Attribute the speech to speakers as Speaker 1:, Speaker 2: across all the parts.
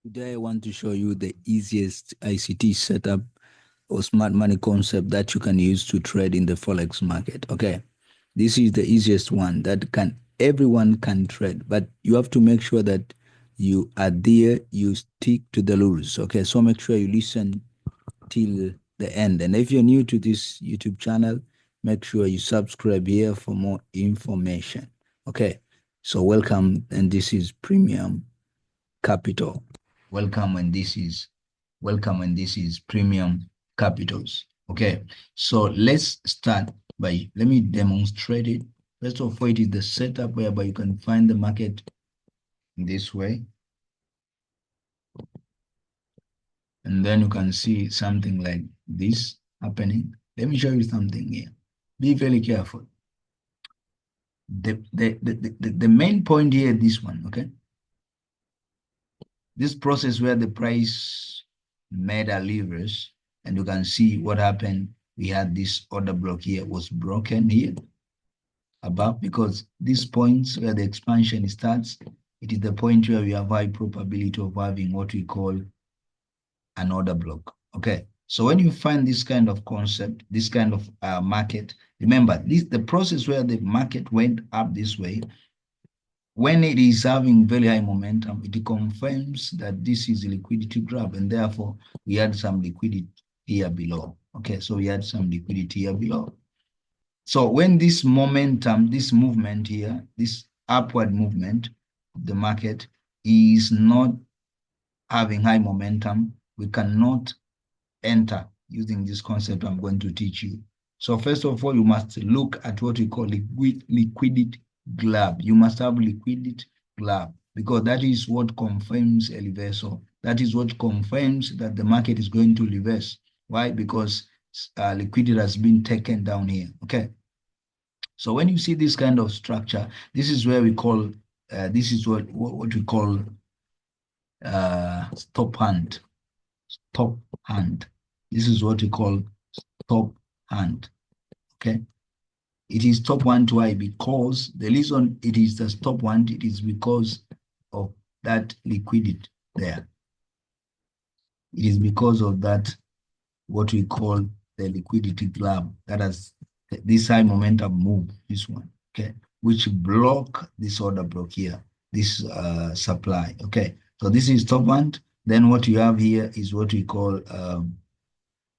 Speaker 1: Today I want to show you the easiest ICT setup or smart money concept that you can use to trade in the Forex market. Okay. This is the easiest one that everyone can trade, but you have to make sure that you are there, you stick to the rules. Okay. So make sure you listen till the end. And if you're new to this YouTube channel, make sure you subscribe here for more information. Okay. So welcome, and this is Premium Capital. Welcome, and this is Premium Capitals. Okay, so let's start by, let me demonstrate it. First of all, it is the setup whereby you can find the market in this way, and then you can see something like this happening. Let me show you something here. Be very careful. The main point here, this one, okay? This process where the price made a levers, and you can see what happened. We had this order block here, was broken here above, because these points where the expansion starts, it is the point where we have high probability of having what we call an order block. Okay, so when you find this kind of concept, this kind of market, remember this, the process where the market went up this way, when it is having very high momentum, it confirms that this is a liquidity grab, and therefore we had some liquidity here below. Okay, so we had some liquidity here below. So when this momentum, this movement here, this upward movement of the market is not having high momentum, we cannot enter using this concept I'm going to teach you. So first of all, you must look at what we call liquidity grab. You must have liquidity grab, because that is what confirms a reversal. That is what confirms that the market is going to reverse. Why? Because liquidity has been taken down here. Okay. So when you see this kind of structure, this is where we call, this is what we call stop hand. Stop hand. This is what we call top hand. Okay. It is top one. Why? Because the reason it is the stop one, it is because of that liquidity there. It is because of that, what we call the liquidity grab, that has this high momentum move, this one, okay, which block this order block here, this supply. Okay, so this is top one. Then what you have here is what we call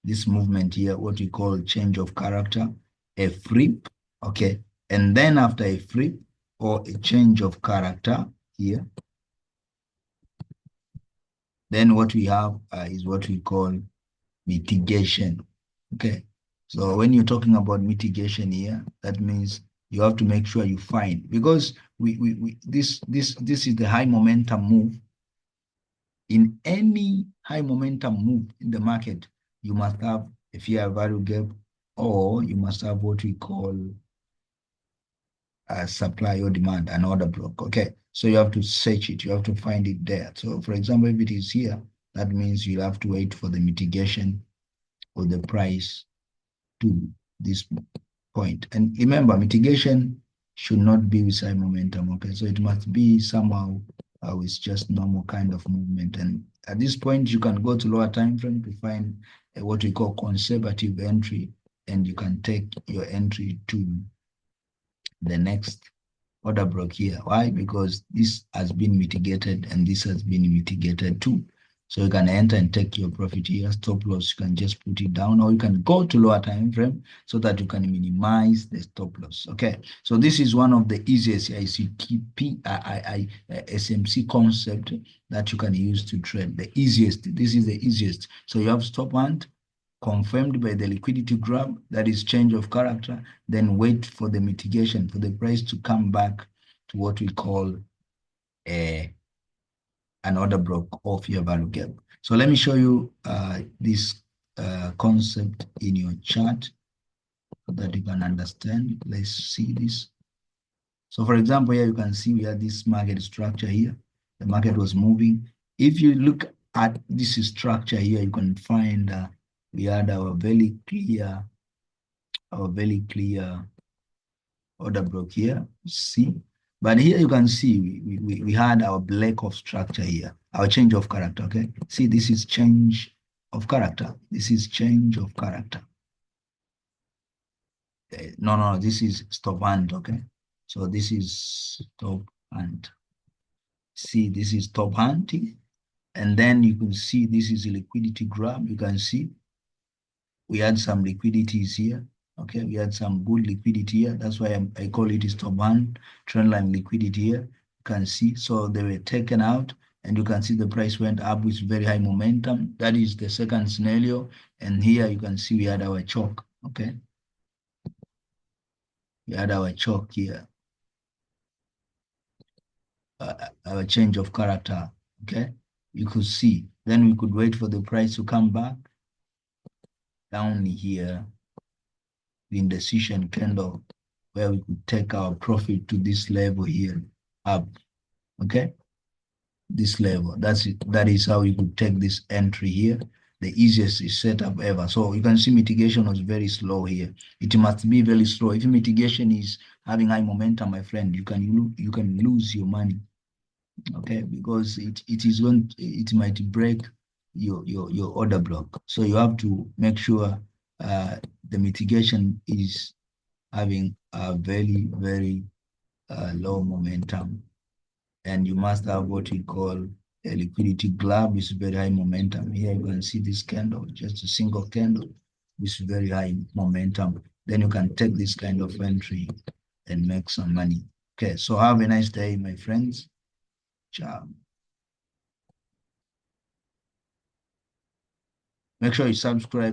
Speaker 1: this movement here, what we call change of character, a flip. Okay, and then after a flip or a change of character here, then what we have is what we call mitigation. Okay, so when you're talking about mitigation here, that means you have to make sure you find, because this is the high momentum move. In any high momentum move in the market, you must have a fair value gap, or you must have what we call a supply or demand, an order block. Okay, so you have to search it, you have to find it there. So for example, if it is here, that means you'll have to wait for the mitigation of the price to this point. And remember, mitigation should not be with high momentum. Okay, so it must be somehow with just normal kind of movement. And at this point, you can go to lower time frame to find what we call conservative entry, and you can take your entry to the next order block here. Why? Because this has been mitigated and this has been mitigated too. So you can enter and take your profit here. Stop loss, you can just put it down, or you can go to lower time frame so that you can minimize the stop loss. Okay, so this is one of the easiest SMC concept that you can use to trade. The easiest, this is the easiest. So you have stop hand confirmed by the liquidity grab, that is change of character, then wait for the mitigation, for the price to come back to what we call an order block of your value gap. So let me show you this concept in your chart so that you can understand. Let's see this. So for example, here you can see we have this market structure here. The market was moving. If you look at this structure here, you can find we had our very clear order block here. See, But here you can see we had our break of structure here, our change of character, okay? See, this is change of character. This is change of character. No, this is stop hand, okay? So this is stop hand. See, this is top hunting. And then you can see this is a liquidity grab. You can see we had some liquidities here. Okay, we had some good liquidity here. That's why I call it stop hand trendline liquidity here. You can see, so they were taken out, and you can see the price went up with very high momentum. That is the second scenario. And here you can see we had our choke. Okay, we had our choke here, our change of character. Okay, you could see. Then we could wait for the price to come back down here, the indecision candle, where we could take our profit to this level here, up. Okay, this level. That's it. That is how you could take this entry here. The easiest setup ever. So you can see mitigation was very slow here. It must be very slow. If mitigation is having high momentum, my friend, you can lose your money. Okay, because it might break your order block. So you have to make sure the mitigation is having a very low momentum, and you must have what we call a liquidity grab with very high momentum. Here you can see this candle, just a single candle with very high momentum. Then you can take this kind of entry and make some money. Okay, so have a nice day, my friends. Ciao. Make sure you subscribe.